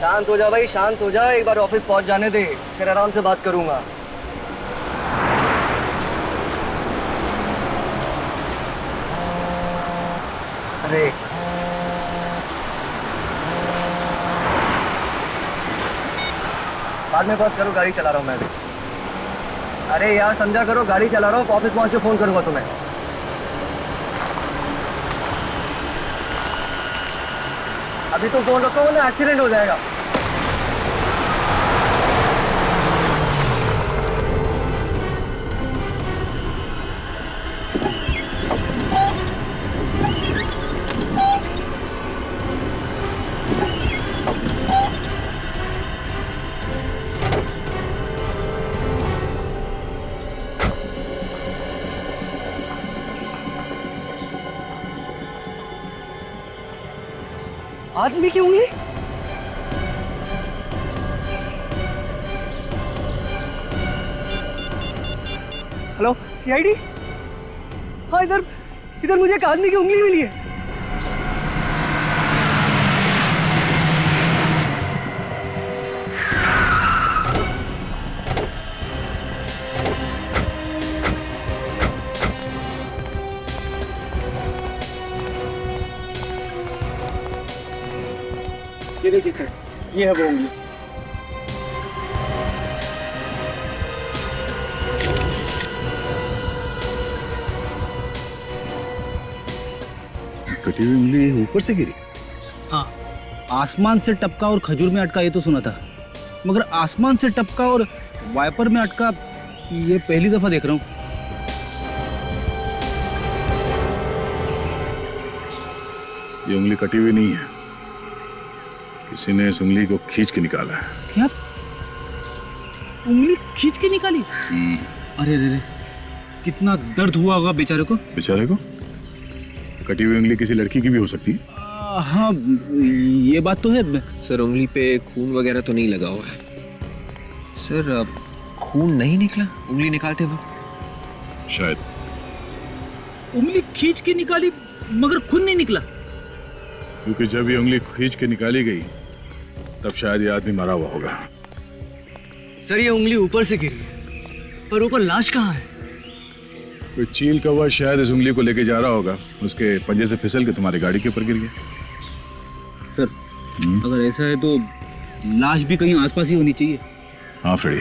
शांत हो जा भाई, शांत हो जा। एक बार ऑफिस पहुंच जाने दे, फिर आराम से बात करूंगा। अरे बाद में बात करो, गाड़ी चला रहा हूँ मैं भी। अरे यार समझा करो, गाड़ी चला रहा हूँ, ऑफिस पहुंच के फोन करूंगा तुम्हें। अभी तो फोन रखो ना, एक्सीडेंट हो जाएगा। आदमी की उंगली? Hello CID? हाँ, इधर इधर मुझे एक आदमी की उंगली मिली है। ये देखिए सर, ये है वो उंगली। कटी हुई उंगली ऊपर से गिरी? हाँ, आसमान से टपका और खजूर में अटका ये तो सुना था, मगर आसमान से टपका और वाइपर में अटका ये पहली दफा देख रहा हूँ। ये उंगली कटी हुई नहीं है, किसी ने इस उंगली को खींच के निकाला है। क्या? उंगली खींच के निकाली? अरे अरे, कितना दर्द हुआ होगा बेचारे को। बेचारे को? कटी हुई उंगली किसी लड़की की भी हो सकती है। हाँ, ये बात तो है। सर उंगली पे खून वगैरह तो नहीं लगा हुआ है। सर खून नहीं निकला उंगली निकालते वक्त? शायद। उंगली खींच के निकाली मगर खून नहीं निकला? क्योंकि जब ये उंगली खींच के निकाली गई तब शायद ये आदमी मरा हुआ होगा। सर ये उंगली ऊपर से गिरी है, पर ऊपर लाश कहाँ है? कोई चील कौवा शायद इस उंगली को लेके जा रहा होगा, उसके पंजे से फिसल के तुम्हारी गाड़ी के ऊपर गिर गया। सर अगर ऐसा है तो लाश भी कहीं आसपास ही होनी चाहिए। हाँ फ्रेडी,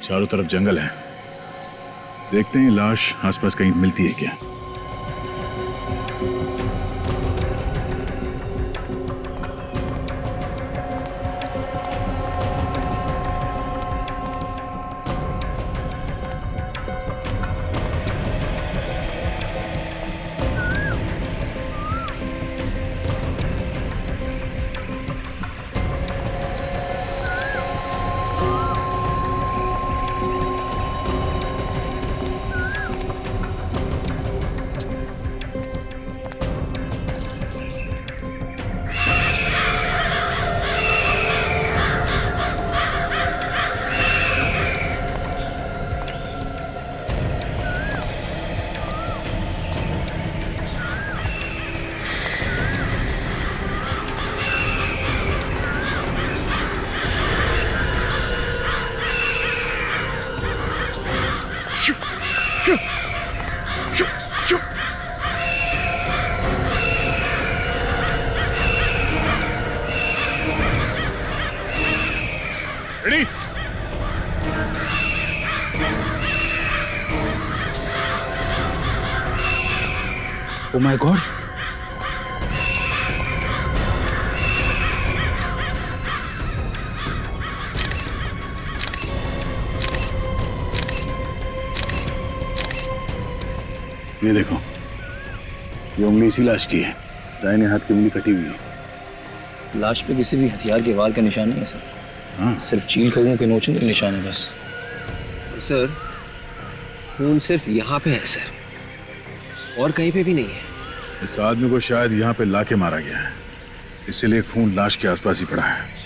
चारों तरफ जंगल है, देखते हैं लाश आसपास कहीं मिलती है क्या। रेडी? ओ माय गॉड, ये देखो, ये उंगली इसी लाश की है, दाहिने हाथ की उंगली कटी हुई है। लाश पे किसी भी हथियार के वार का निशान नहीं है सर। हाँ, सिर्फ चील कौवों के नोचने के निशान है बस। सर खून सिर्फ यहाँ पे है सर, और कहीं पे भी नहीं है। इस आदमी को शायद यहाँ पे लाके मारा गया है, इसीलिए खून लाश के आसपास ही पड़ा है।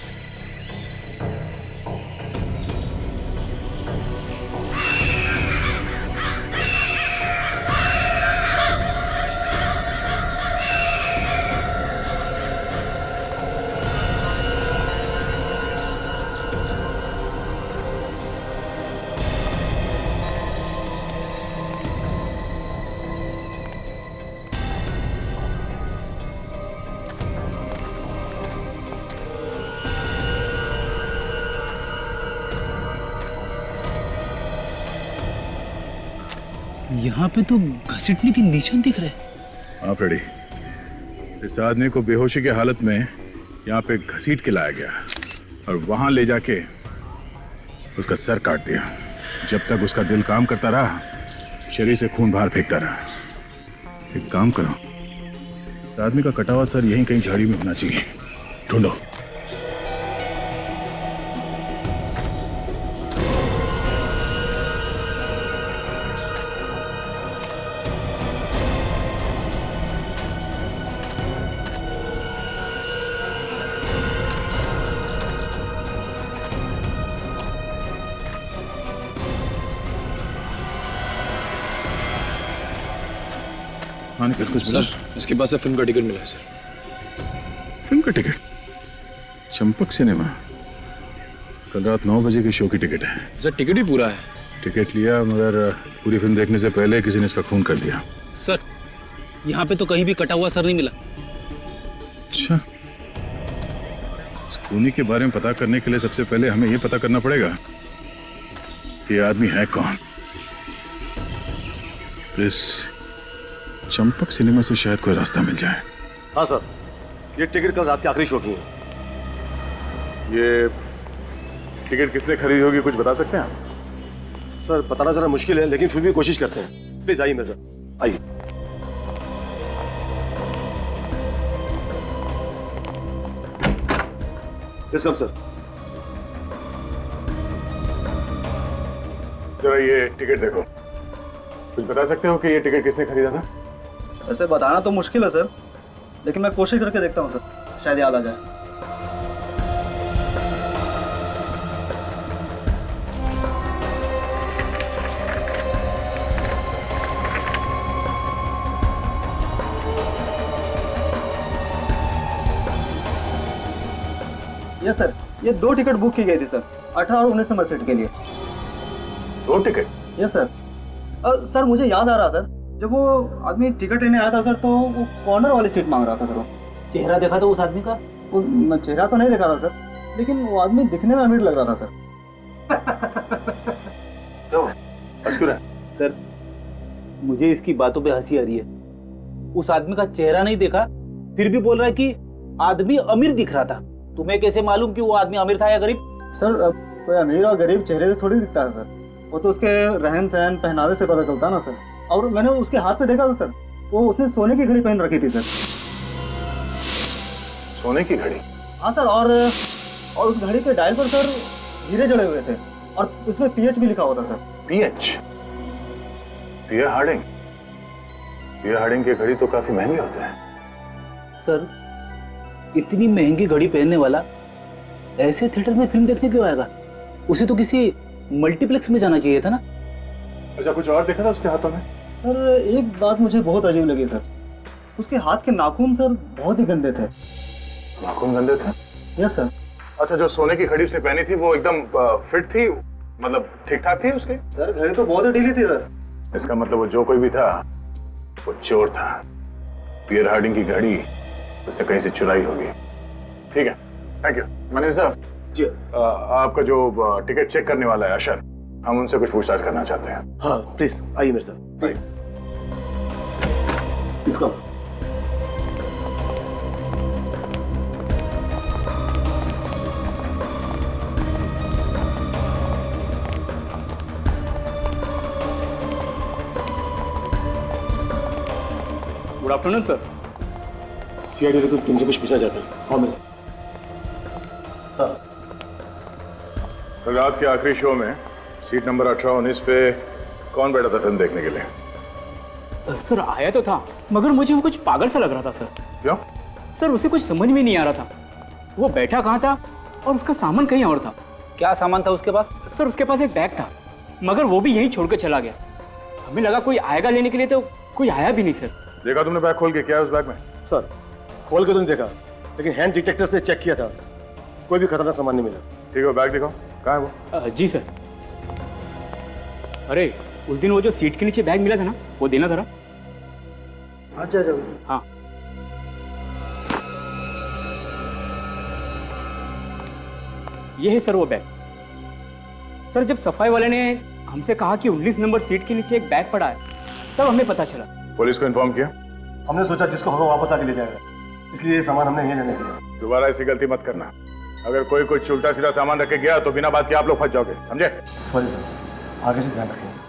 यहाँ पे तो घसीटने के निशान दिख रहे हैं। हाँ फ्रेडी, इस आदमी को बेहोशी की हालत में यहाँ पे घसीट के लाया गया और वहां ले जाके उसका सर काट दिया। जब तक उसका दिल काम करता रहा, शरीर से खून बाहर फेंकता रहा। एक काम करो, इस आदमी का कटा हुआ सर यहीं कहीं झाड़ी में होना चाहिए, ढूंढो। हाँ निकल, कुछ बोला? सर इसके पास से फिल्म का टिकट मिला है सर। फिल्म का टिकट? चंपक सिनेमा? कल रात 9 बजे की शो की टिकट है। सर टिकट भी पूरा है। टिकट लिया मगर पूरी फिल्म देखने से पहले किसी ने इसका खून कर दिया। सर यहाँ पे तो कहीं भी कटा हुआ सर नहीं मिला। अच्छा, इस खूनी के बारे में पता करने के लिए सबसे पहले हमें यह पता करना पड़ेगा कि ये आदमी है कौन। इस चंपक सिनेमा से शायद कोई रास्ता मिल जाए। हाँ सर, ये टिकट कल रात की आखिरी शो की है। ये टिकट किसने खरीदी होगी, कुछ बता सकते हैं आप? सर बताना जरा मुश्किल है, लेकिन फिर भी कोशिश करते हैं। प्लीज आइए मेरे साथ, आइए। Yes come sir. जरा ये टिकट देखो, कुछ बता सकते हो कि ये टिकट किसने खरीदा था? वैसे बताना तो मुश्किल है सर, लेकिन मैं कोशिश करके देखता हूँ सर, शायद याद आ जाए। यस सर, ये 2 टिकट बुक की गई थी सर, 18 और 19 नंबर सीट के लिए। 2 टिकट? Yes sir. सर मुझे याद आ रहा सर, जब वो आदमी टिकट लेने आया था सर, तो वो कॉर्नर वाली सीट मांग रहा था सर। वो चेहरा देखा था उस आदमी का? वो चेहरा तो नहीं देखा था सर, लेकिन वो आदमी दिखने में अमीर लग रहा था सर। सर मुझे इसकी बातों पे हंसी आ रही है। उस आदमी का चेहरा नहीं देखा, फिर भी बोल रहा है कि आदमी अमीर दिख रहा था। तुम्हें कैसे मालूम कि वो आदमी अमीर था या गरीब? सर कोई अमीर और गरीब चेहरे से थोड़ी दिखता है सर, वो तो उसके रहन सहन पहनावे से पता चलता है ना सर। और मैंने उसके हाथ पे देखा था सर, वो उसने सोने की घड़ी पहन रखी थी सर। सोने की घड़ी? हाँ सर, और उस घड़ी के डायल पर सर हीरे जड़े हुए थे और उसमें पीएच भी लिखा हुआ था सर। पीएच? पियर हार्डिंग? पियर हार्डिंग की घड़ी तो काफी महंगे होते हैं। सर इतनी महंगी घड़ी पहनने वाला ऐसे थिएटर में फिल्म देखने क्यों आएगा? उसे तो किसी मल्टीप्लेक्स में जाना चाहिए था ना। अच्छा, कुछ और देखा था उसके हाथों में? सर एक बात मुझे बहुत अजीब लगी सर, उसके हाथ के नाखून सर बहुत ही गंदे थे। नाखून गंदे थे? Yes sir. अच्छा, जो सोने की घड़ी उसने पहनी थी वो एकदम फिट थी, मतलब ठीक ठाक थी उसके? सर घड़ी तो बहुत ही ढीली थी सर। इसका मतलब वो जो कोई भी था वो चोर था। पियर हार्डिंग की घड़ी उससे कहीं से चुराई होगी। ठीक है, थैंक यू। मैनेजर साहब जी, आपका जो टिकट चेक करने वाला है अशर, हम उनसे कुछ पूछताछ करना चाहते हैं। हाँ प्लीज आइए मेरे साथ, आइए। इसका गुड आफ्टरनून सर। सीआईडी को तुमसे कुछ पूछना चाहता हूँ। हाँ मेरे साथ। सर कल रात के आखिरी शो में सीट नंबर 18-19 पे कौन बैठा था फिल्म देखने के लिए? सर आया तो था, मगर मुझे वो कुछ पागल सा लग रहा था सर। क्यों? सर उसे कुछ समझ में नहीं आ रहा था, वो बैठा कहाँ था और उसका सामान कहीं और था। क्या सामान था उसके पास? सर उसके पास एक बैग था, मगर वो भी यहीं छोड़ कर चला गया। हमें लगा कोई आएगा लेने के लिए, तो कोई आया भी नहीं सर। देखा तुमने बैग खोल के? क्या है उस बैग में? सर खोल के तो नहीं देखा, लेकिन हैंड डिटेक्टर से चेक किया था, कोई भी खतरनाक सामान नहीं मिला। ठीक है, बैग दिखाओ, कहाँ है वो? जी सर। अरे उस दिन वो जो सीट के नीचे बैग मिला था ना, वो देना जरा। अच्छा अच्छा। हाँ ये है सर वो बैग। सर जब सफाई वाले ने हमसे कहा कि 19 नंबर सीट के नीचे एक बैग पड़ा है, तब हमें पता चला। पुलिस को इन्फॉर्म किया? हमने सोचा जिसको होगा वापस आके ले जाएगा, इसलिए ये सामान हमने यहीं रहने दिया। दोबारा ऐसी गलती मत करना। अगर कोई उल्टा सीधा सामान रख के गया तो बिना बात के आप लोग फंस जाओगे, समझे? सॉरी सर, आगे से ध्यान रखेंगे।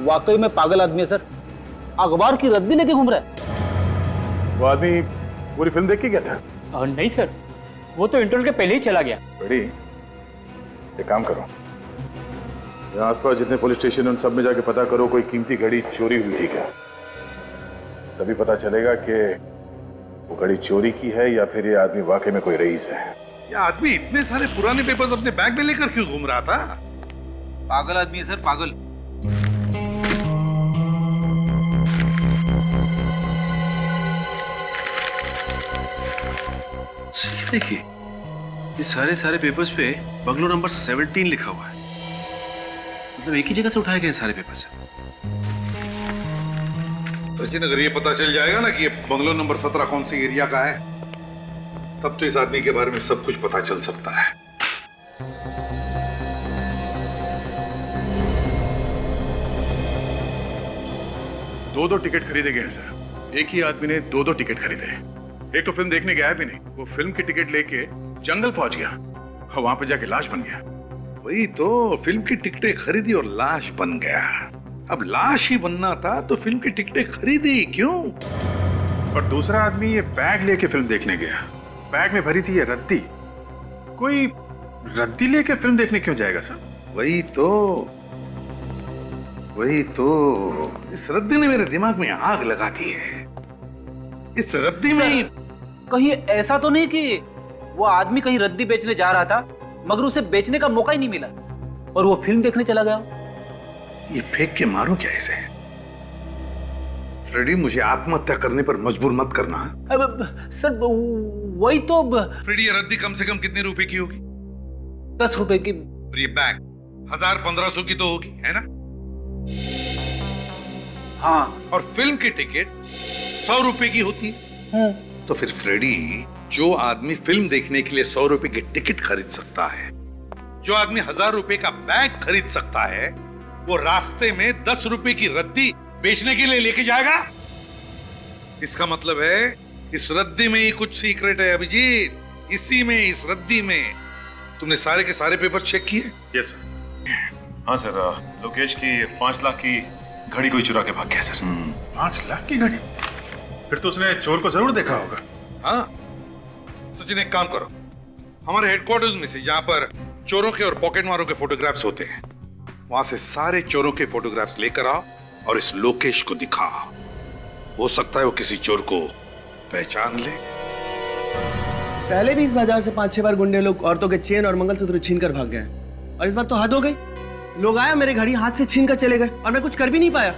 वाकई में पागल आदमी है सर, अखबार की रद्दी लेके घूम रहा है। वो आदमी पूरी फिल्म देख के गया था? और नहीं सर, वो तो इंटरवल के पहले ही चला गया। बड़ी एक काम करो, यहाँ आसपास जितने पुलिस स्टेशन उन सब में जाके पता करो कोई कीमती घड़ी चोरी हुई थी क्या। तभी पता चलेगा कि वो घड़ी चोरी की है या फिर ये आदमी वाकई में कोई रईस है। ये आदमी इतने सारे पुराने पेपर्स अपने बैग में लेकर क्यों घूम रहा था? पागल आदमी है सर, पागल। सर देखिए, ये सारे पेपर्स पे बंगलो नंबर 17 लिखा हुआ है। मतलब एक ही जगह से उठाए गए सारे पेपर्स। सचिन, अगर ये पता चल जाएगा ना कि ये बंगलो नंबर 17 कौन सी एरिया का है, तब तो इस आदमी के बारे में सब कुछ पता चल सकता है। दो टिकट खरीदे गए हैं सर। एक ही आदमी ने दो टिकट खरीदे हैं। एक तो फिल्म देखने गया भी नहीं, वो फिल्म की टिकट लेके जंगल पहुंच गया और वहां पे जाके लाश बन गया। वही तो, फिल्म की टिकटें खरीदी और लाश बन गया। अब लाश ही बनना था तो फिल्म की टिकटें खरीदी क्यों? और दूसरा आदमी ये बैग लेके फिल्म देखने गया। बैग में भरी थी ये रद्दी। कोई रद्दी लेके फिल्म देखने क्यों जाएगा सर? वही तो इस रद्दी ने मेरे दिमाग में आग लगा दी है। इस रद्दी में कहीं ऐसा तो नहीं कि वो आदमी कहीं रद्दी बेचने जा रहा था मगर उसे बेचने का मौका ही नहीं मिला और वो फिल्म देखने चला गया? ये फेंक के मारूं क्या इसे? फ्रेडी, मुझे आत्महत्या करने पर मजबूर मत करना। अब सर वही तो। फ्रेडी, ये रद्दी कम से कम कितने रुपए की होगी? 10 रुपए की। और ये बैग 1000-1500 की तो होगी, है ना? हाँ। और फिल्म की टिकट 100 रुपए की होती है। तो फिर फ्रेडी, जो आदमी फिल्म देखने के लिए 100 रुपए की टिकट खरीद सकता है, जो आदमी 1000 रुपए का बैग खरीद सकता है, वो रास्ते में 10 रुपए की रद्दी बेचने के लिए लेके जाएगा? इसका मतलब है इस रद्दी में ही कुछ सीक्रेट है अभिजीत। इसी में, इस रद्दी में। तुमने सारे के सारे पेपर चेक किए? Yes sir. हाँ सर, लोकेश की 5 लाख की घड़ी कोई चुरा के भाग गया सर। 5 लाख की घड़ी? फिर तो उसने चोर को जरूर देखा होगा। हाँ सचिन, एक काम करो, हमारे हेडक्वार्टर्स में से जहां पर चोरों के और पॉकेट मारों के फोटोग्राफ्स होते हैं, वहां से सारे चोरों के फोटोग्राफ्स लेकर आओ और इस लोकेश को दिखाओ। हो सकता है वो किसी चोर को पहचान ले। पहले भी इस बाजार से 5-6 बार गुंडे लोग औरतों के चेन और मंगलसूत्र छीन कर भाग गए, और इस बार तो हद हो गई। लोग आया, मेरे घड़ी हाथ से छीन कर चले गए और मैं कुछ कर भी नहीं पाया।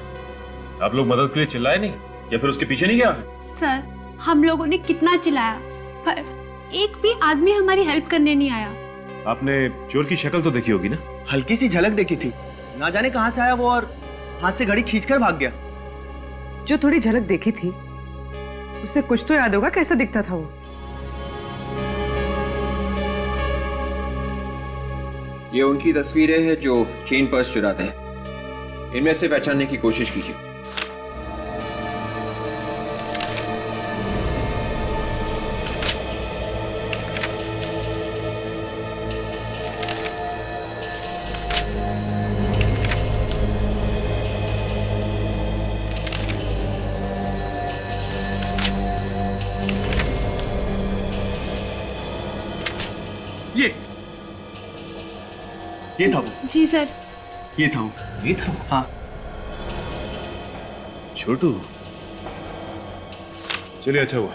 आप लोग मदद के लिए चिल्लाए नहीं या फिर उसके पीछे नहीं गया? सर, हम लोगों ने कितना चिल्लाया पर एक भी आदमी हमारी हेल्प करने नहीं आया। आपने चोर की शक्ल तो देखी होगी ना? हल्की सी झलक देखी थी, ना जाने कहां से आया वो और हाथ से घड़ी खींचकर भाग गया। जो थोड़ी झलक देखी थी उससे कुछ तो याद होगा कैसा दिखता था वो। ये उनकी तस्वीरें हैं जो चेन पर्स चुराते हैं। इनमें से पहचानने की कोशिश कीजिए। ये था वो। जी सर। ये था वो। ये था? हाँ। छोटू, चलिए अच्छा हुआ,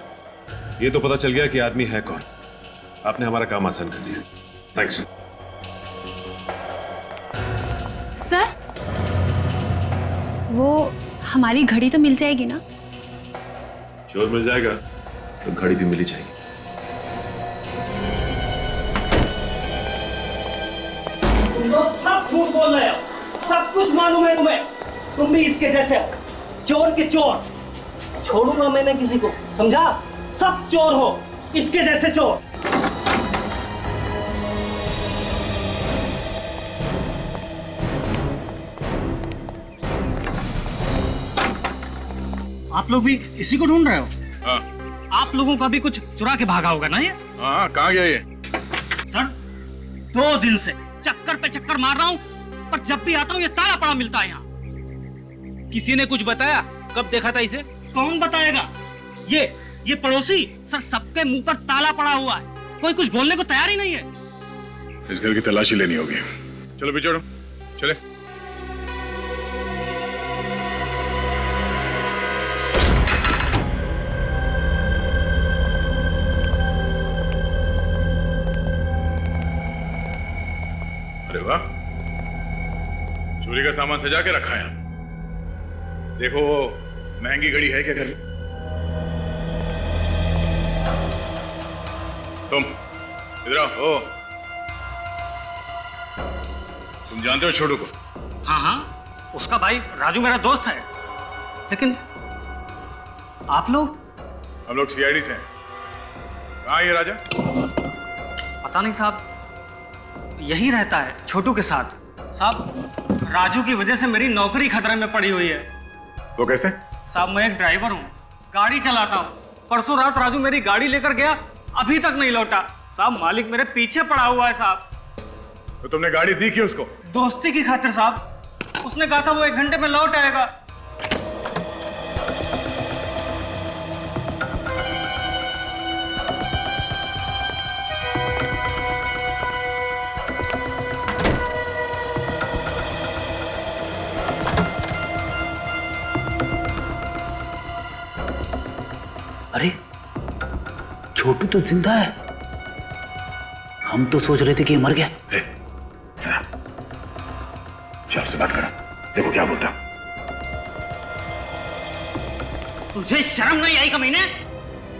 ये तो पता चल गया कि आदमी है कौन। आपने हमारा काम आसान कर दिया। थैंक्स। सर, वो हमारी घड़ी तो मिल जाएगी ना? चोर मिल जाएगा तो घड़ी भी मिली जाएगी। सब झूठ बोल रहे हो, सब कुछ मालूम है तुम्हें। तुम भी इसके जैसे हो, चोर के चोर। छोड़ूंगा मैंने किसी को, समझा? सब चोर हो, इसके जैसे चोर। आप लोग भी इसी को ढूंढ रहे हो? हाँ आप लोगों का भी कुछ चुरा के भागा होगा ना ये? हाँ, कहाँ गया ये? सर 2 दिन से चक्कर पे चक्कर मार रहा हूँ, पर जब भी आता हूँ ये ताला पड़ा मिलता है यहाँ। किसी ने कुछ बताया? कब देखा था इसे? कौन बताएगा? ये पड़ोसी सर, सबके मुंह पर ताला पड़ा हुआ है, कोई कुछ बोलने को तैयार ही नहीं है। इस घर की तलाशी लेनी होगी। चलो बिछोड़ो, चले। अरे वाह, चोरी का सामान सजा के रखा है। देखो वो महंगी घड़ी है क्या घर में? तुम इधर आओ। तुम जानते हो छोटू को? हाँ, उसका भाई राजू मेरा दोस्त है। लेकिन आप लोग? हम लोग सीआईडी से हैं। कहाँ है ये राजा? पता नहीं साहब, यही रहता है छोटू के साथ। साहब, राजू की वजह से मेरी नौकरी खतरे में पड़ी हुई है। वो कैसे? साहब, मैं एक ड्राइवर हूँ, गाड़ी चलाता हूँ। परसों रात राजू मेरी गाड़ी लेकर गया, अभी तक नहीं लौटा। साहब, मालिक मेरे पीछे पड़ा हुआ है साहब। तो तुमने गाड़ी दी क्यों उसको? दोस्ती की खातिर साहब। उसने कहा था वो 1 घंटे में लौट आएगा। अरे छोटू तो जिंदा है। हम तो सोच रहे थे कि ये मर गया। चार से बात करो, देखो क्या बोलता। तुझे शर्म नहीं आई कमीने?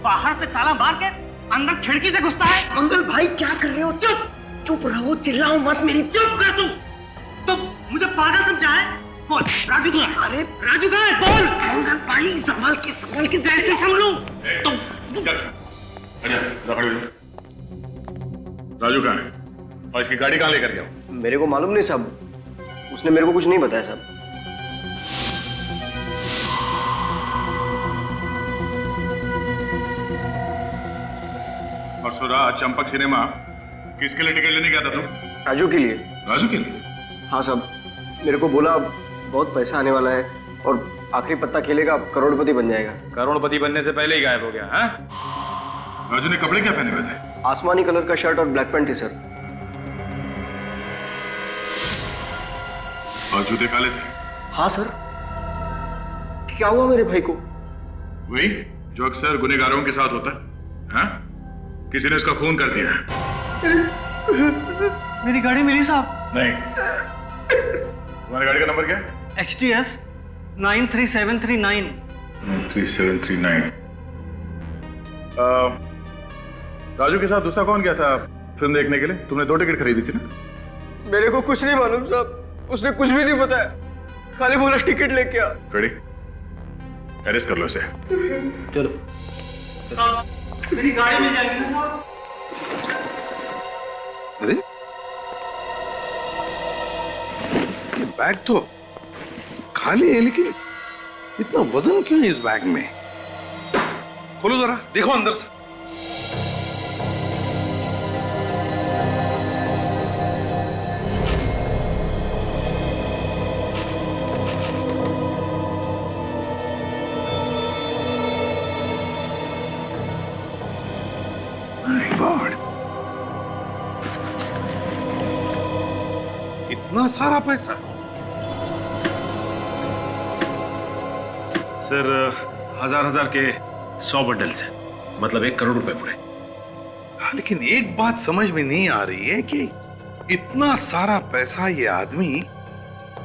बाहर से ताला मार के अंदर खिड़की से घुसता है। मंगल भाई क्या कर रहे हो? चुप रहो, चिल्लाओ मत। मेरी चुप कर तू। तुम मुझे पागल समझा है? बोल, राजू कहाँ है? अरे राजू कहाँ है? बोल। मंगल भाई संभाल के कैसे संभलूं? तुम राजू कहाँ है? और इसकी गाड़ी कहाँ लेकर गया? मेरे को मालूम नहीं साहब, उसने मेरे को कुछ नहीं बताया साहब। परसों रात चंपक सिनेमा किसके लिए टिकट लेने गया था तुम? राजू के लिए। राजू के लिए? हाँ साहब, मेरे को बोला बहुत पैसा आने वाला है और आखिरी पत्ता खेलेगा, करोड़पति बन जाएगा। करोड़पति बनने से पहले ही गायब हो गया है? राजू ने कपड़े क्या पहने हुए थे? आसमानी कलर का शर्ट और ब्लैक पैंट थी सर। और जूते काले थे? हाँ सर। क्या हुआ मेरे भाई को? वही जो अक्सर गुनहगारों के साथ होता है। हाँ? किसी ने उसका खून कर दिया। मेरी गाड़ी मिली साहब? नहीं। तुम्हारी गाड़ी का नंबर क्या है? XTS 93739। 93739। राजू के साथ दूसरा कौन गया था फिल्म देखने के लिए? तुमने 2 टिकट खरीदी थी ना? मेरे को कुछ नहीं मालूम साहब, उसने कुछ भी नहीं बताया, खाली बोला टिकट लेके आ। रेडी? अरेस्ट कर लो इसे। चलो। मेरी गाड़ी मिल जाएगी ना साहब? अरे ये बैग तो खाली है, लेकिन इतना वजन क्यों है इस बैग में? खोलो जरा, देखो अंदर से। My God, इतना सारा पैसा? सर 1000 के 100 बंडल्स हैं, मतलब 1 करोड़ रुपए पूरे। हाँ, लेकिन एक बात समझ में नहीं आ रही है कि इतना सारा पैसा ये आदमी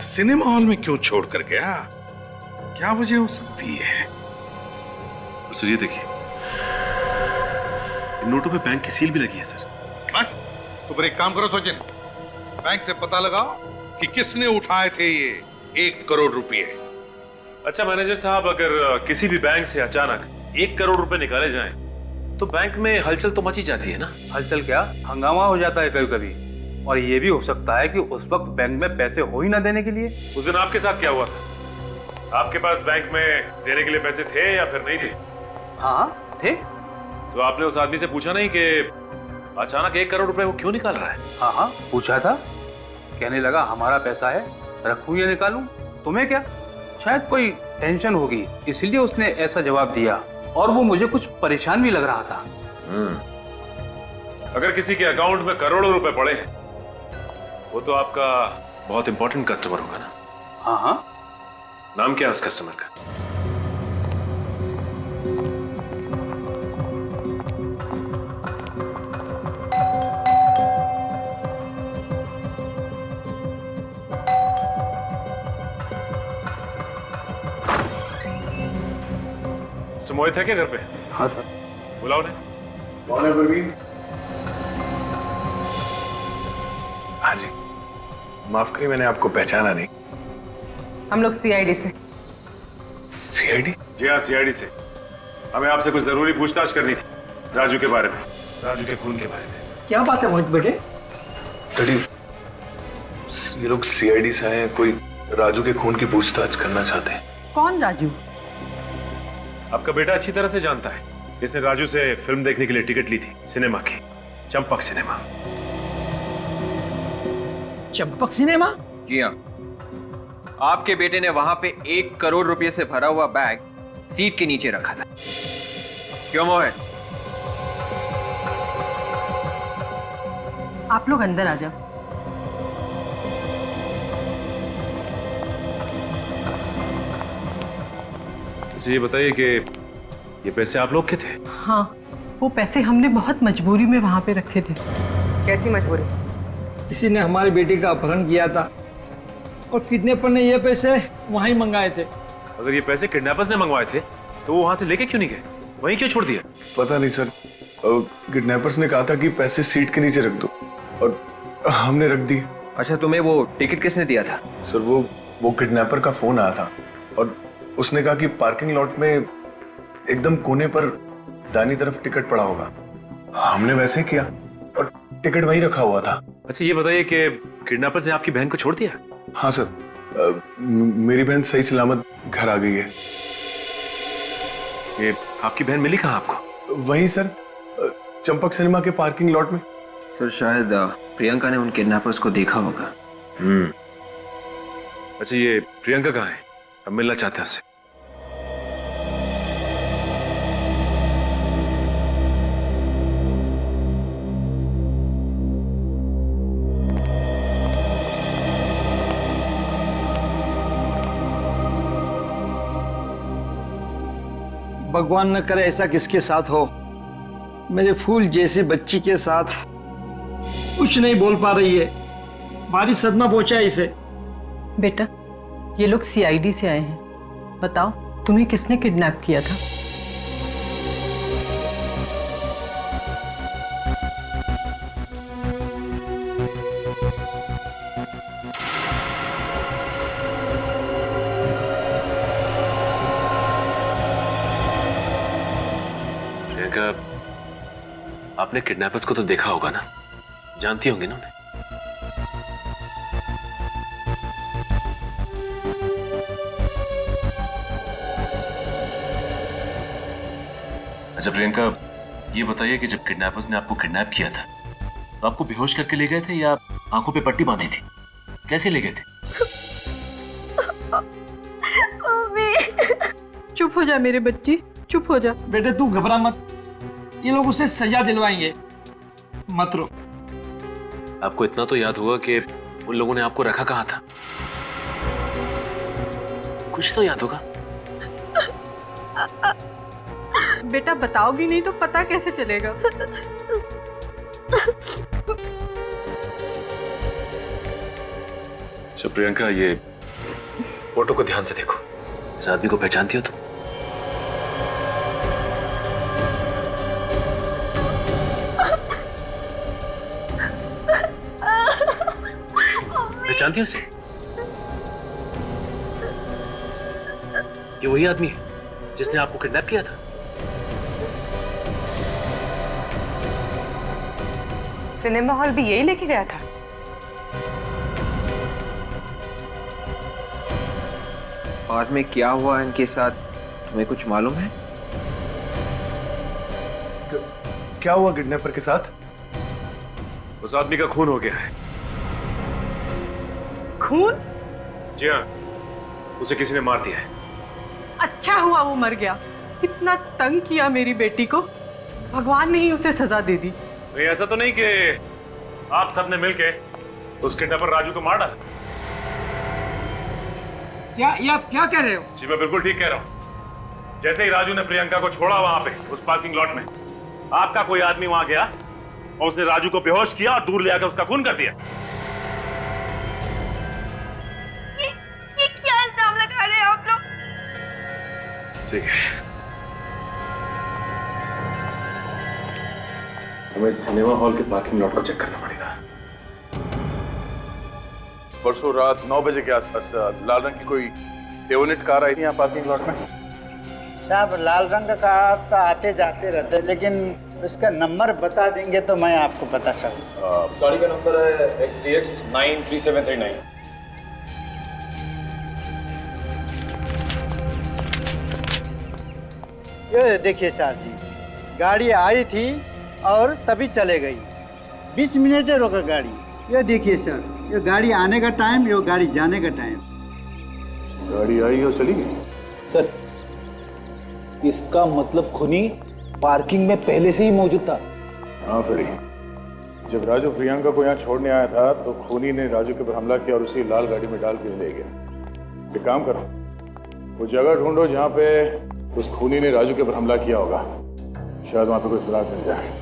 सिनेमा हॉल में क्यों छोड़ कर गया? क्या वजह हो सकती है? सर ये देखिए, इन नोटों पे बैंक की सील भी लगी है सर। बस, तो फिर एक काम करो सचिन, बैंक से पता लगाओ कि किसने उठाए थे ये 1 करोड़ रुपए। अच्छा मैनेजर साहब, अगर किसी भी बैंक से अचानक 1 करोड़ रुपए निकाले जाएं, तो बैंक में हलचल तो मची जाती है ना? हलचल क्या, हंगामा हो जाता है कभी कभी। और ये भी हो सकता है कि उस वक्त बैंक में पैसे हो ही ना देने के लिए। उस दिन आपके साथ क्या हुआ था? आपके पास बैंक में देने के लिए पैसे थे या फिर नहीं थे? हाँ थे। तो आपने उस आदमी से पूछा नहीं कि अचानक 1 करोड़ रुपए वो क्यों निकाल रहा है? हाँ पूछा था। कहने लगा हमारा पैसा है, रखूं या निकालूं, तुम्हें क्या। शायद कोई टेंशन होगी इसलिए उसने ऐसा जवाब दिया, और वो मुझे कुछ परेशान भी लग रहा था। अगर किसी के अकाउंट में करोड़ों रुपए पड़े हैं, वो तो आपका बहुत इंपॉर्टेंट कस्टमर होगा ना? हाँ। नाम क्या है उस कस्टमर का? मिस्टर मोहित है क्या घर पे? हाँ सर। बुलाओ ने। कौन है परवीन? हाँ जी, माफ करिए मैंने आपको पहचाना नहीं। हम लोग सीआईडी से। सीआईडी? जी हाँ, सीआईडी से। हमें आपसे कुछ जरूरी पूछताछ करनी थी राजू के बारे में, राजू के खून के बारे में। क्या बात है मोहित बेटे? डैडी, ये लोग सीआईडी से आए हैं, कोई राजू के खून की पूछताछ करना चाहते हैं। कौन राजू? आपका बेटा अच्छी तरह से जानता है, इसने राजू से फिल्म देखने के लिए टिकट ली थी, सिनेमा की, चंपक सिनेमा। चंपक सिनेमा? जी हाँ, आपके बेटे ने वहां पे 1 करोड़ रुपए से भरा हुआ बैग सीट के नीचे रखा था। क्यों मोहित? आप लोग अंदर आ जाओ। तो ये बताइए कि ये पैसे आप लोग के थे? हाँ, वो पैसे हमने बहुत मजबूरी में वहां पे रखे थे। कैसी मजबूरी? किसी ने हमारे बेटे का अपहरण किया था और किडनैपर ने ये पैसे वहीं मंगाए थे। अगर ये पैसे किडनैपर्स ने मंगवाए थे तो वो वहां से लेके क्यों नहीं गए, वहीं क्यों छोड़ दिया? पता नहीं सर, किडनैपर्स ने कहा था कि पैसे सीट के नीचे रख दो और हमने रख दिए। अच्छा, तुम्हें वो टिकट किसने दिया था? सर वो किडनैपर का फोन आया था और उसने कहा कि पार्किंग लॉट में एकदम कोने पर दाहिनी तरफ टिकट पड़ा होगा। हमने वैसे ही किया और टिकट वहीं रखा हुआ था। अच्छा, ये बताइए कि किडनैपर्स ने आपकी बहन को छोड़ दिया? हाँ सर, मेरी बहन सही सलामत घर आ गई है। ये आपकी बहन मिली कहाँ आपको? वहीं सर, चंपक सिनेमा के पार्किंग लॉट में। सर शायद प्रियंका ने उन किडनैपर्स को देखा होगा। अच्छा, ये प्रियंका कहाँ है? हम मिलना चाहते हैं उससे। भगवान न करे ऐसा किसके साथ हो। मेरे फूल जैसी बच्ची के साथ कुछ नहीं बोल पा रही है, भारी सदमा पहुंचा है इसे। बेटा, ये लोग सीआईडी से आए हैं। बताओ, तुम्हें किसने किडनैप किया था? प्रियंका, आपने किडनैपर्स को तो देखा होगा ना, जानती होंगी ना उन्हें? अच्छा प्रियंका, ये बताइए कि जब किडनैपर्स ने आपको किडनैप किया था तो आपको बेहोश करके ले गए थे या आंखों पे पट्टी बांधी थी? कैसे ले गए थे? चुप हो जा मेरे बच्ची, चुप हो जा। बेटे तू घबरा मत, ये लोग उसे सजा दिलवाएंगे, मत रो। आपको इतना तो याद होगा कि उन लोगों ने आपको रखा कहाँ था? कुछ तो याद होगा। बेटा बताओगी नहीं तो पता कैसे चलेगा? अच्छा प्रियंका, ये फोटो को ध्यान से देखो, इस आदमी को पहचानती हो तुम? पहचानती हो इसे? ये वही आदमी है जिसने आपको किडनैप किया था? सिनेमा हॉल भी यही लेके गया था? बाद में क्या हुआ इनके साथ तुम्हें कुछ मालूम है? क्या हुआ किडनैपर के साथ? उस आदमी का खून हो गया है। खून? जी हाँ, उसे किसी ने मार दिया है। अच्छा हुआ वो मर गया। इतना तंग किया मेरी बेटी को, भगवान ने ही उसे सजा दे दी। नहीं, ऐसा तो नहीं कि आप सबने मिलके उस किडनैपर राजू को मार डाला? ये आप क्या कह रहे हो? जी मैं बिल्कुल ठीक कह रहा हूँ। जैसे ही राजू ने प्रियंका को छोड़ा वहां पे उस पार्किंग लॉट में, आपका कोई आदमी वहां गया और उसने राजू को बेहोश किया और दूर ले आकर उसका खून कर दिया। ये क्या इल्जाम लगा रहे हैं आप लोग? ठीक है, हमें सिनेमा हॉल के पार्किंग लॉट को चेक करना पड़ेगा। परसों रात 9 बजे के आसपास लाल रंग की कोई डेवोनेट कार आई थी यहाँ पार्किंग लॉट में। साहब लाल रंग का कार तो आते जाते रहते, लेकिन उसका नंबर बता देंगे तो मैं आपको बता सकूँ। गाड़ी का नंबर है XDX 93739। ये देखिए साहब जी, गाड़ी आई थी और तभी चले गई। 20 मिनट रोका गाड़ी। ये देखिए सर, ये गाड़ी आने का टाइम, ये गाड़ी जाने का टाइम। गाड़ी आई और चली गई। सर, इसका मतलब खूनी पार्किंग में पहले से ही मौजूद था। हाँ फ्रेडी, जब राजू प्रियंका को यहाँ छोड़ने आया था तो खूनी ने राजू के ऊपर हमला किया और उसी लाल गाड़ी में डाल के ले गया। एक काम करो, वो जगह ढूंढो जहाँ पे उस खूनी ने राजू के ऊपर हमला किया होगा। शायद वहाँ पे कोई सुराग मिल जाए।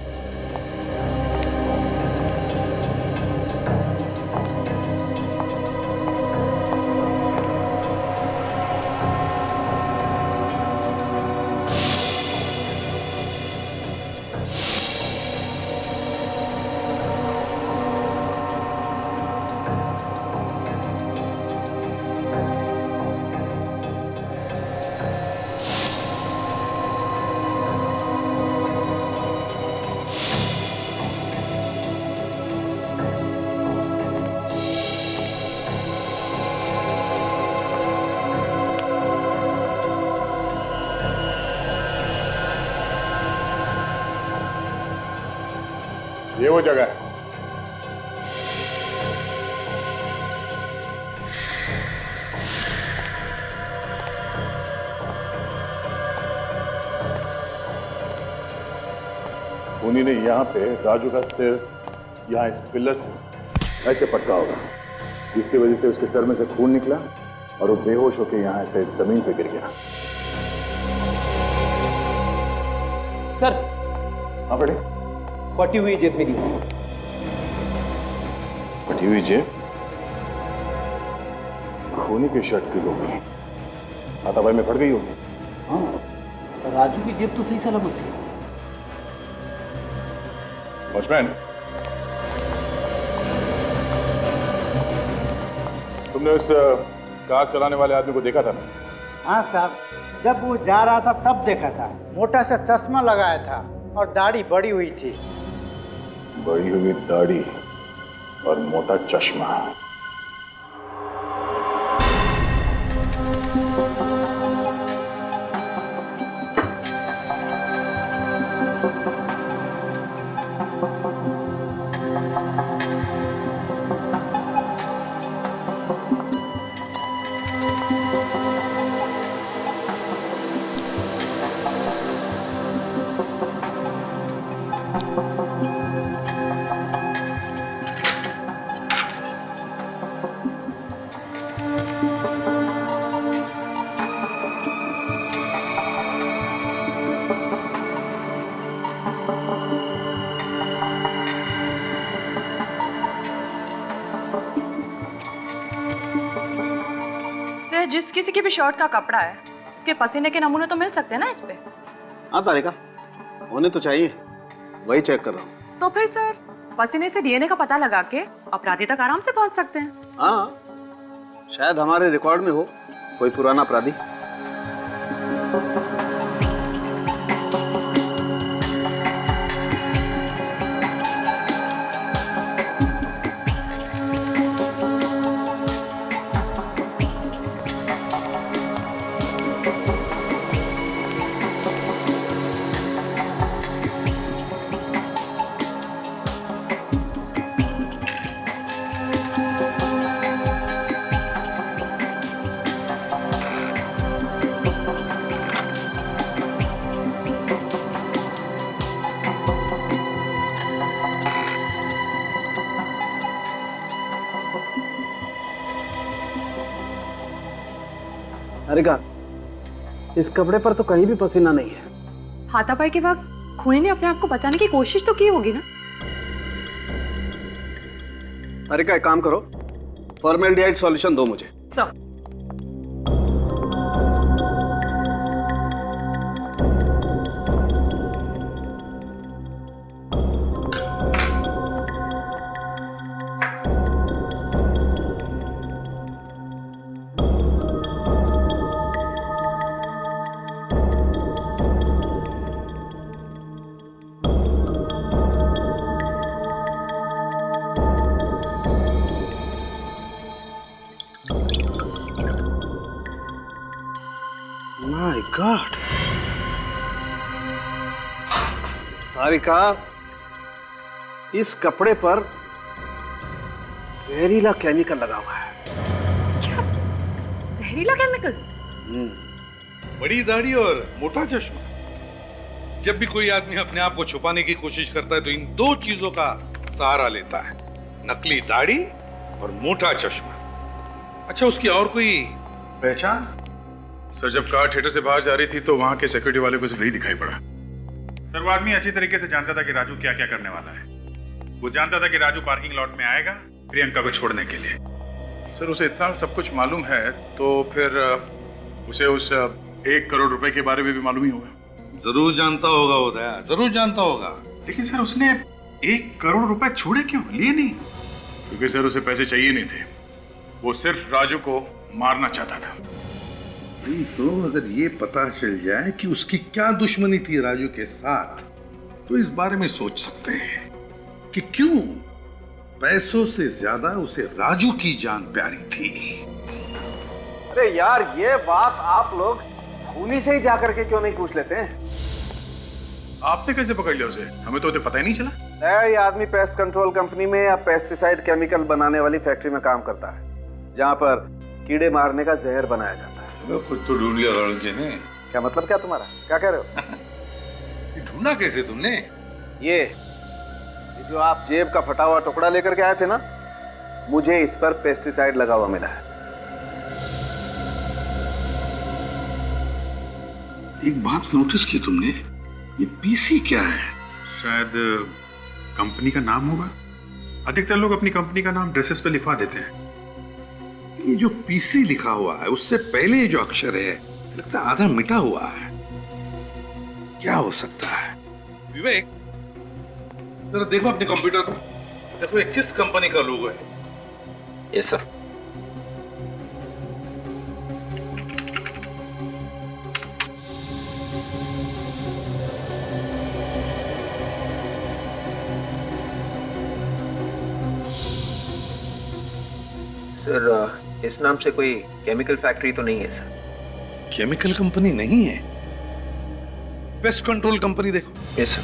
ये वो जगह है। खूनी ने यहाँ पे राजू का सिर यहाँ इस पिलर से ऐसे पटका होगा, जिसकी वजह से उसके सर में से खून निकला और वो बेहोश होकर यहाँ ऐसे जमीन पे गिर गया। सर, हाँ बड़े, फटी हुई जेब मिली। फटी हुई जेब? खूनी की शर्ट की होगी, हाथापाई में फट गई होगी। हाँ, राजू की जेब तो सही सलामत थी। वॉचमैन, तुमने उस कार चलाने वाले आदमी को देखा था ना? हाँ साहब, जब वो जा रहा था तब देखा था। मोटा सा चश्मा लगाया था और दाढ़ी बड़ी हुई थी। बड़ी हुई दाढ़ी और मोटा चश्मा। सर, जिस किसी के भी शर्ट का कपड़ा है उसके पसीने के नमूने तो मिल सकते हैं ना इस पे? हाँ तारिका, होने तो चाहिए, वही चेक कर रहा हूँ। तो फिर सर, पसीने से डीएनए का पता लगा के अपराधी तक आराम से पहुंच सकते हैं। हाँ, शायद हमारे रिकॉर्ड में हो कोई पुराना अपराधी। हारिका, इस कपड़े पर तो कहीं भी पसीना नहीं है। हाथापाई के वक्त खूनी ने अपने आप को बचाने की कोशिश तो की होगी ना। हारिका, एक काम करो, फॉर्मेल्डिहाइड सॉल्यूशन दो मुझे। सर माय गॉड, हारिका, इस कपड़े पर जहरीला केमिकल लगा हुआ है। क्या? जहरीला केमिकल? बड़ी दाढ़ी और मोटा चश्मा। जब भी कोई आदमी अपने आप को छुपाने की कोशिश करता है तो इन दो चीजों का सहारा लेता है, नकली दाढ़ी और मोटा चश्मा। अच्छा, उसकी और कोई पहचान? सर, जब कार थिएटर से बाहर जा रही थी तो वहां के सिक्योरिटी वाले को सिर्फ वही दिखाई पड़ा। सर, वो आदमी अच्छी तरीके से जानता था कि राजू क्या क्या करने वाला है। वो जानता था कि राजू पार्किंग लॉट में आएगा प्रियंका को छोड़ने के लिए। सर, उसे इतना सब कुछ मालूम है तो फिर उसे उस 1 करोड़ रुपए के बारे में भी मालूम ही होगा। जरूर जानता होगा उदय, जरूर जानता होगा। लेकिन सर, उसने 1 करोड़ रुपए छोड़े क्यों, लिए नहीं? क्योंकि सर उसे पैसे चाहिए नहीं थे, वो सिर्फ राजू को मारना चाहता था। नहीं तो अगर ये पता चल जाए कि उसकी क्या दुश्मनी थी राजू के साथ, तो इस बारे में सोच सकते हैं कि क्यों पैसों से ज्यादा उसे राजू की जान प्यारी थी। अरे यार, ये बात आप लोग खूनी से ही जाकर के क्यों नहीं पूछ लेते हैं? आपने कैसे पकड़ लिया उसे? हमें तो पता ही नहीं चला। ये आदमी पेस्ट कंट्रोल कंपनी में या पेस्टिसाइड केमिकल बनाने वाली फैक्ट्री में काम करता है, जहाँ पर कीड़े मारने का जहर बनाया जाता है। कुछ तो ढूंढ लिया लड़के ने। क्या मतलब, क्या तुम्हारा, क्या कह रहे हो? ढूंढा कैसे तुमने? ये जो आप जेब का फटा हुआ टुकड़ा लेकर के आए थे ना, मुझे इस पर पेस्टिसाइड लगा हुआ मिला है। एक बात नोटिस की तुमने, ये पीसी क्या है? शायद कंपनी का नाम होगा। अधिकतर लोग अपनी कंपनी का नाम ड्रेसेस पे लिखवा देते हैं। ये जो पीसी लिखा हुआ है उससे पहले जो अक्षर है लगता है आधा मिटा हुआ है। क्या हो सकता है? विवेक, जरा देखो अपने कंप्यूटर पर, देखो ये किस कंपनी का लोगो है। Yes sir. सर, इस नाम से कोई केमिकल फैक्ट्री तो नहीं है सर। केमिकल कंपनी नहीं है? पेस्ट कंट्रोल कंपनी देखो। Yes sir.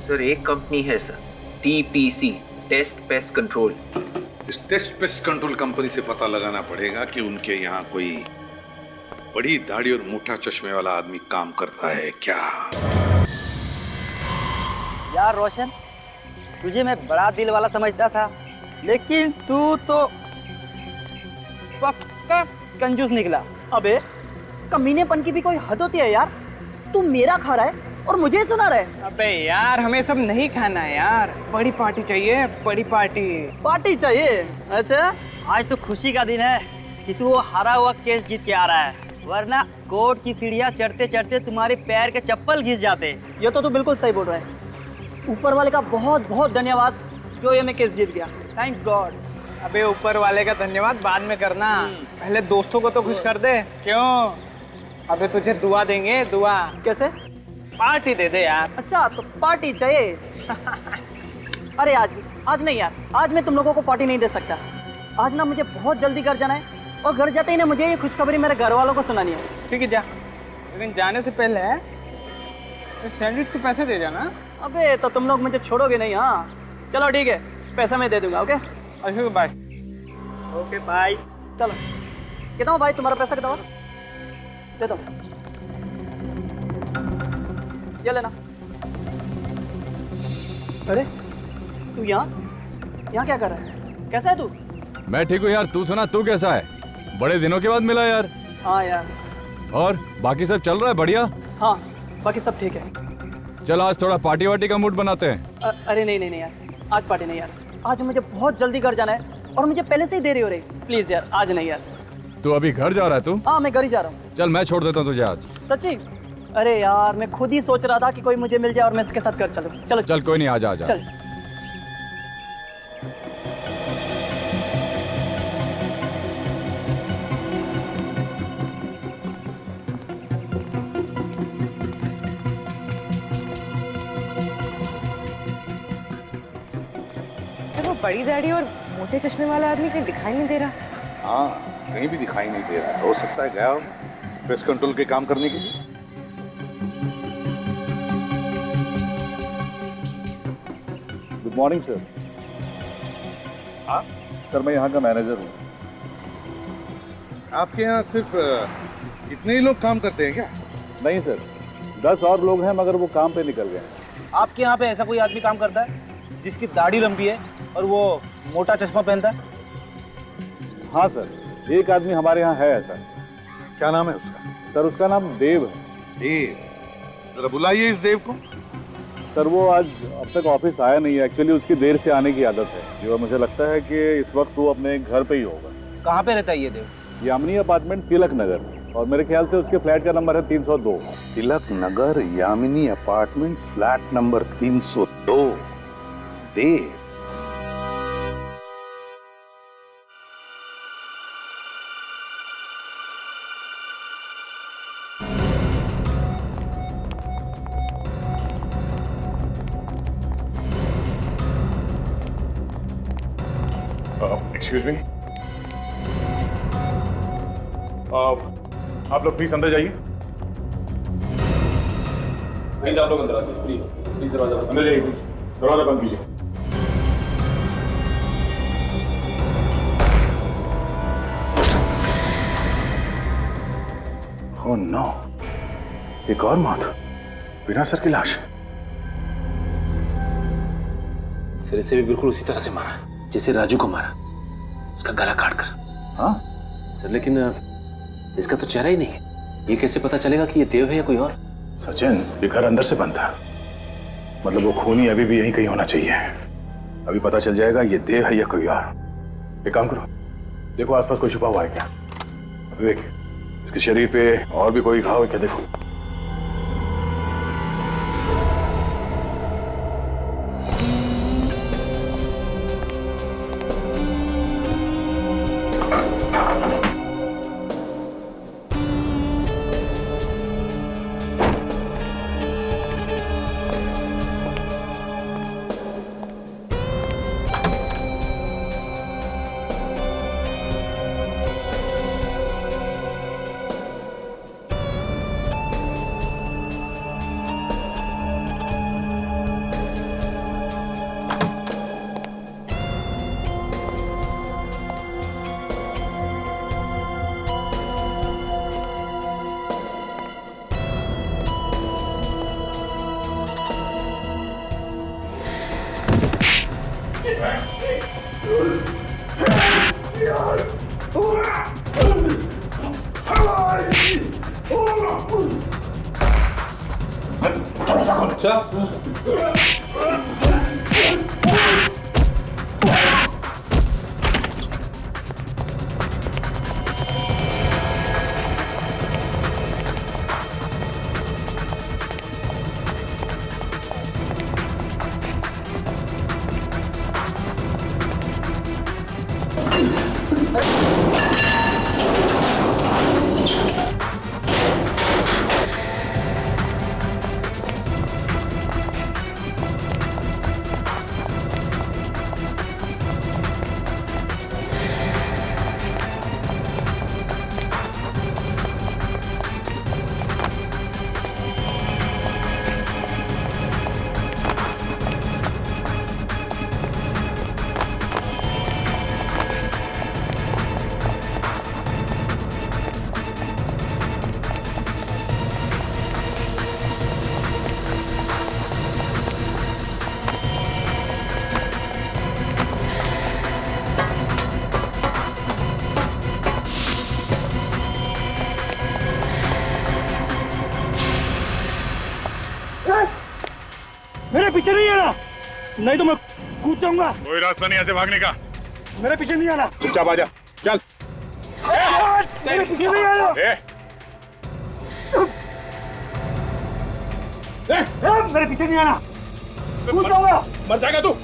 सर, एक कंपनी है sir, TPC, test pest control. इस टेस्ट पेस्ट कंट्रोल कंपनी से पता लगाना पड़ेगा कि उनके यहाँ कोई बड़ी दाढ़ी और मोटा चश्मे वाला आदमी काम करता है क्या। यार रोशन, तुझे मैं बड़ा दिल वाला समझता था, लेकिन तू तो पक्का कंजूस निकला। अबे कमीनेपन की भी कोई हद होती है यार। तू मेरा खा रहा है और मुझे सुना रहा है। अबे यार, हमें सब नहीं खाना है यार, बड़ी पार्टी चाहिए, बड़ी पार्टी। पार्टी चाहिए? अच्छा, आज तो खुशी का दिन है कि तू वो हारा हुआ केस जीत के आ रहा है, वरना कोर्ट की सीढ़ियाँ चढ़ते चढ़ते तुम्हारे पैर के चप्पल घिस जाते। ये तो तू बिल्कुल सही बोल रहा है। ऊपर वाले का बहुत बहुत धन्यवाद जो ये मैं केस जीत गया। Thank God. अबे ऊपर वाले का धन्यवाद बाद में करना, पहले दोस्तों को तो खुश कर दे। क्यों? अबे तुझे दुआ देंगे, दुआ। कैसे? पार्टी दे दे यार। अच्छा, तो पार्टी चाहिए? अरे आज नहीं यार, आज मैं तुम लोगों को पार्टी नहीं दे सकता। आज ना मुझे बहुत जल्दी घर जाना है, और घर जाते ही ना मुझे ये खुशखबरी मेरे घर वालों को सुनानी है। ठीक है, जा, लेकिन जाने से पहले सैंडविच के पैसे दे जाना। अबे तो तुम लोग मुझे छोड़ोगे नहीं। हाँ चलो ठीक है, पैसा मैं दे दूंगा। ओके, अच्छा बाय। Okay bye. चलो, कितना भाई तुम्हारा पैसा कितना? दे दो, ये लेना। अरे तू यहाँ क्या कर रहा है? कैसा है तू? मैं ठीक हूँ यार, तू सुना, तू कैसा है? बड़े दिनों के बाद मिला यार। हाँ यार। और बाकी सब चल रहा है बढ़िया? हाँ बाकी सब ठीक है। चल आज थोड़ा पार्टी वार्टी का मूड बनाते हैं। अरे नहीं यार, आज पार्टी नहीं यार, आज मुझे बहुत जल्दी घर जाना है और मुझे पहले से ही देरी हो रही। प्लीज यार आज नहीं यार। तू अभी घर जा रहा है? तू? हाँ मैं घर ही जा रहा हूँ। चल मैं छोड़ देता हूँ तुझे आज। सच्ची? अरे यार मैं खुद ही सोच रहा था कि कोई मुझे मिल जाए और मैं इसके साथ घर चलूँ। चलो चल कोई नहीं, आजा आजा। चल। सर वो बड़ी दाढ़ी और मोटे चश्मे वाला आदमी कहीं दिखाई नहीं दे रहा। हाँ कहीं भी दिखाई नहीं दे रहा, हो सकता है गया पेस्ट कंट्रोल के काम करने के लिए। Good morning sir. हाँ सर मैं यहाँ का मैनेजर हूँ। आपके यहाँ सिर्फ इतने ही लोग काम करते हैं क्या? नहीं सर, 10 और लोग हैं मगर वो काम पे निकल गए हैं। आपके यहाँ पे ऐसा कोई आदमी काम करता है जिसकी दाढ़ी लंबी है और वो मोटा चश्मा पहनता है? हाँ सर, एक आदमी हमारे यहाँ है ऐसा। क्या नाम है उसका? सर उसका नाम देव है। देव? जरा बुलाइए इस देव को। सर वो आज अब तक ऑफिस आया नहीं है, एक्चुअली उसकी देर से आने की आदत है जो मुझे लगता है कि इस वक्त वो अपने घर पे ही होगा। कहाँ पे रहता है ये देव? यामिनी अपार्टमेंट तिलक नगर, और मेरे ख्याल से उसके फ्लैट का नंबर है 302। Tilak Nagar Yamini apartment flat number 302। देव? एक्सक्यूज मी, आप लोग प्लीज अंदर जाइए। प्लीज आप लोग अंदर आइए, प्लीज दरवाजा अंदर जाइए, प्लीज दरवाजा बंद कीजिए। ओह नो, एक और मौत बिना सर की लाश। सिर से भी बिल्कुल उसी तरह से मारा जैसे राजू को मारा, उसका गला काट कर। हाँ सर लेकिन इसका तो चेहरा ही नहीं है, ये कैसे पता चलेगा कि ये देव है या कोई और? सचिन, ये घर अंदर से बंद था, मतलब वो खूनी अभी भी यहीं कहीं होना चाहिए। अभी पता चल जाएगा ये देव है या कोई और। एक काम करो, देखो आसपास कोई छुपा हुआ है क्या। विवेक, इसके शरीर पे और भी कोई घाव है क्या, देखो। नहीं तो मैं कूद जाऊंगा। कोई रास्ता नहीं ऐसे भागने का। मेरे पीछे नहीं आना। चुपचाप आ जा, चल। मेरे पीछे नहीं आना। मेरे पीछे नहीं आना। कूद जाऊंगा। मर जाएगा तू।